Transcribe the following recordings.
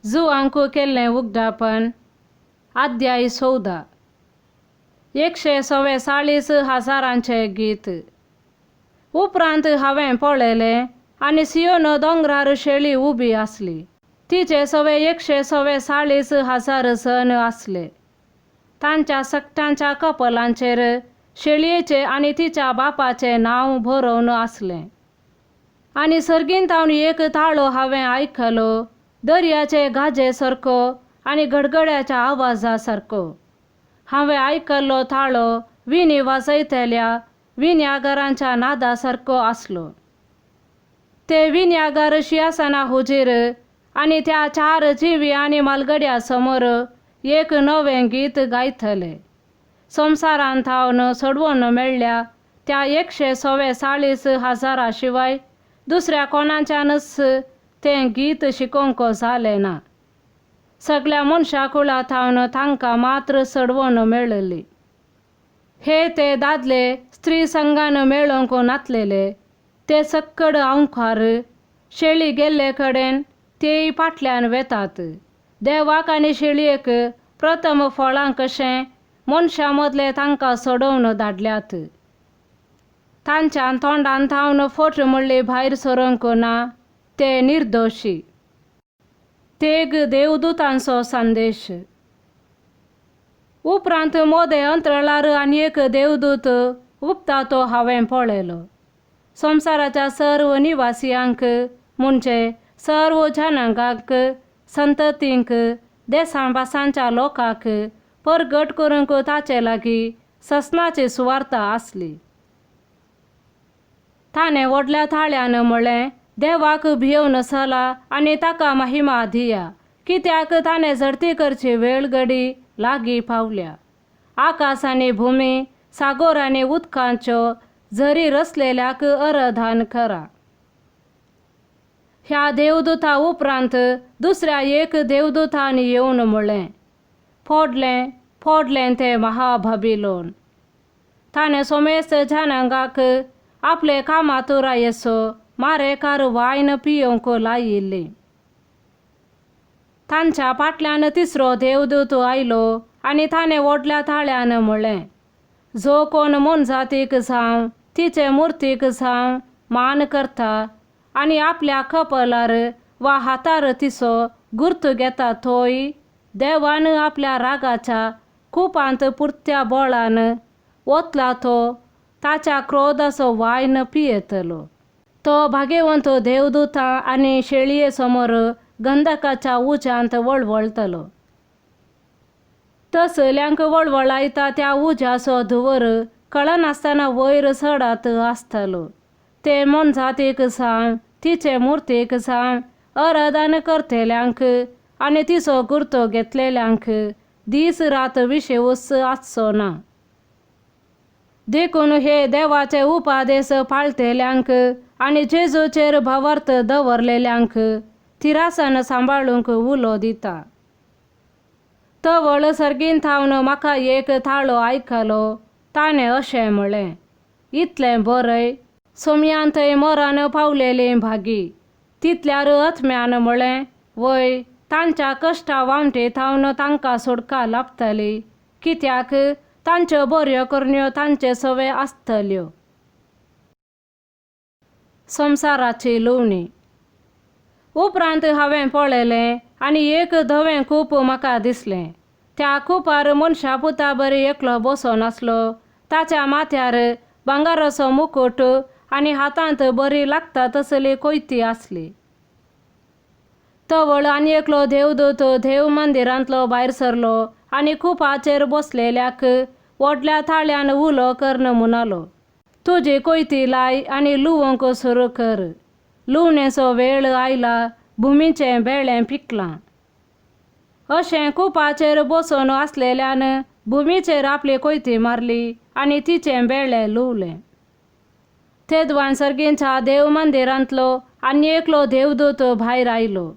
जुआंक केल्लें उगडापण अध्याय 14 144,000 गीत. उपरांत हांवें पळयलें आनी सियोन दोंगरार शेळी उबी आसली. तिचे सवे 144,000 जण आसले. तांच्या सगळ्यांच्या कपलांचेर शेळयेचे आनी तिच्या बापाचे नांव बरोवन आसलें. आनी सर्गींतावन एक ताळो हांवें आयकलो, दर्याचे गाजे सारको आनी गडगड्याच्या आवाजा सारको. हांवें आयकल्लो ताळो विणी वाजयतल्या विण्यागारांच्या नादा सारको आसलो. ते विण्यागार सिंहासना हुजीर आनी त्या 4 जिवी आनी मालगड्या समोर एक नवें गीत गायतले. संवसारांतावन सोडवून मेळ्ळ्या त्या 144,000 शिवाय दुसऱ्या कोणाच्यानच तें गीत शिकोवंक जालें ना. सगळ्या मनशा कुळांतावन तांकां मात्र सोडवून मेळ्ळली. हे ते दादले स्त्री संघान मेळोंक नातलेले, ते सक्कड आंवकार शेळी गेल्ले कडेन तेय फाटल्यान वेतात. देवाक आनी शेळयेक प्रथम फळां कशें मनशा मदले तांकां सोडवून धाडल्यात. तांच्या तोंडांतावन फट म्हणली भायर सरोंक ना, ते निर्दोशी. तेग देवदूतांचो संदेश. उपरांत मोदे अंतराळार आनी एक देवदूत उबता तो हांवें पळयलो. संवसाराच्या सर्व निवासियांक म्हणजे सर्व जनांगांक, संततींक, देसां भासांच्या लोकांक परगट करूंक ताचे लागीं ससनाची सुवार्ता आसली. ताणें व्हडल्या थाळ्यान म्हळें, देवाक भियोवन चला आनी ताका महिमा दिया, कित्याक ताणें जर्तीकरची वेळ घडी लागीं पावल्या. आकाश आनी भुमी, सागोर आनी उदकांच्यो झरी रचलेल्याक अराधन करा. ह्या देवदूता उपरांत दुसऱ्या एक देवदूतान येवन म्हळें, फोडलें फोडलें तें महाबाबिलोन. ताणें सोमेस्त जनांगांक आपले कामातुरा येसो मारेकार वायन पियोंक लायिल्ली. तांच्या फाटल्यान तिसरो देवदूत आयलो आनी ताणें व्हडल्या थाळ्यान म्हळें, जो कोण मनजातीक जावं तिचे मुर्तीक जावं मान करता आनी आपल्या कपलार वा हातार तिचो गुर्त घेता तोय देवान आपल्या रागाच्या कुपांत पुरत्या बोळान ओतला तो ताच्या क्रोधाचो वायन पियेतलो. तो भाग्यवंत देवदूता आनी शेळये समोर गंधकाच्या उज्यांत वळवळतलो. तसल्यांक वळवळायता त्या उज्याचो धुवर कळनासतना वयर चडत आसतलो. ते मनजातीक जावं तिचे मुर्तीक जावं अराधन करतल्यांक आनी तिचो गुर्तो घेतलेल्यांक दीस रात विशेवूच आसचो ना. देखून हे देवाचे उपादेश पाळटल्यांक आनी जेजूचेर भावार्थ दवरलेल्यांक तिरासन सांबाळूंक उलो दिता. तवळ सर्गींतावन म्हाका एक ताळो आयकलो. ताणें अशें म्हळें, इतलें बरय, सोमयांतय मरण पावलेलीं भागी. तितल्यार आत्म्यान म्हळें, वय, तांच्या कश्टा वावटेंतावन तांकां सुटका लाभतली, कित्याक तांच्यो बऱ्यो करण्यो तांचे सवे आसतल्यो. संवसाराची लुवणी. उपरांत हांवें पळयलें आनी एक धवें कूप म्हाका दिसलें. त्या कुपार मनशा पुता बरी एकलो बसोन आसलो. ताच्या माथ्यार भांगाराचो मुकुट आनी हातांत बरी लागता तसली कोयती आसली. तवळ आनी एकलो देवदूत देव मंदिरांतलो भायर सरलो आनी कुपाचेर बसलेल्याक व्हडल्या थाळ्यान उलो करन म्हणालो, तुजी कोयती लाय आनी लुवंक सुरू कर. लुवणेचो वेळ आयला, भुमीचें बेळें पिकलां. अशें कुपाचेर बसून आसलेल्यान भुमीचेर आपली कोयती मारली आनी तिचें बेळें लुवलें. तेदवान सर्गींच्या देव मंदिरांतलो आनी एकलो देवदूत भायर आयलो.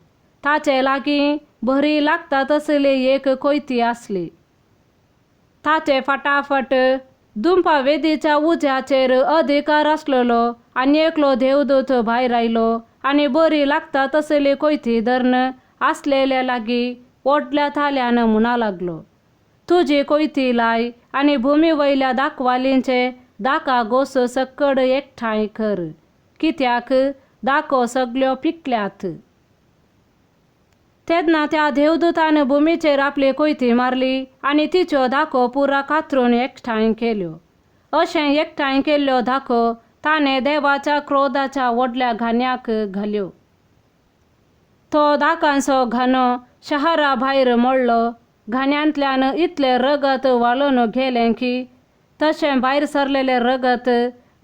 ताचे लागीं बरी लागता तसली एक कोयती आसली. ताचे फटाफट दुंपा वेदीच्या उज्याचेर अधिकार आसलेलो आनी एकलो देवदूत भायर आयलो आनी बरी लागता तसली कोयती धरन आसलेल्या लागी ओटल्या थाल्यानं म्हणा लागलो, तुजी कोयती लाय आणि भूमी वयल्या दाखवालींचे दाका गोस सकड एकठांय कर, कित्याक दाखो सगल्यो पिकल्यात. तेन्ना त्या देवदूतान भूमीचेर आपली कोयती मारली आणि तिच्यो दाखो पुरा कातरून एकठांय केल्यो. अशें एकठांय केल्ल्यो दाखो ताणें देवाच्या क्रोधाच्या व्हडल्या घान्याक घाल्यो. तो दाकांचो घानो शहरा भायर मोडलो. घाण्यांतल्यान इतलें रगत वाळून गेलें की तशें भायर सरलेलें रगत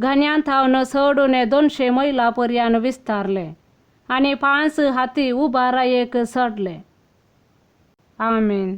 घाण्यांतावन सोडून 200 मैलां पर्यंत विस्तारलें आणि 5 हाती उबारायेक सडले. आमेन.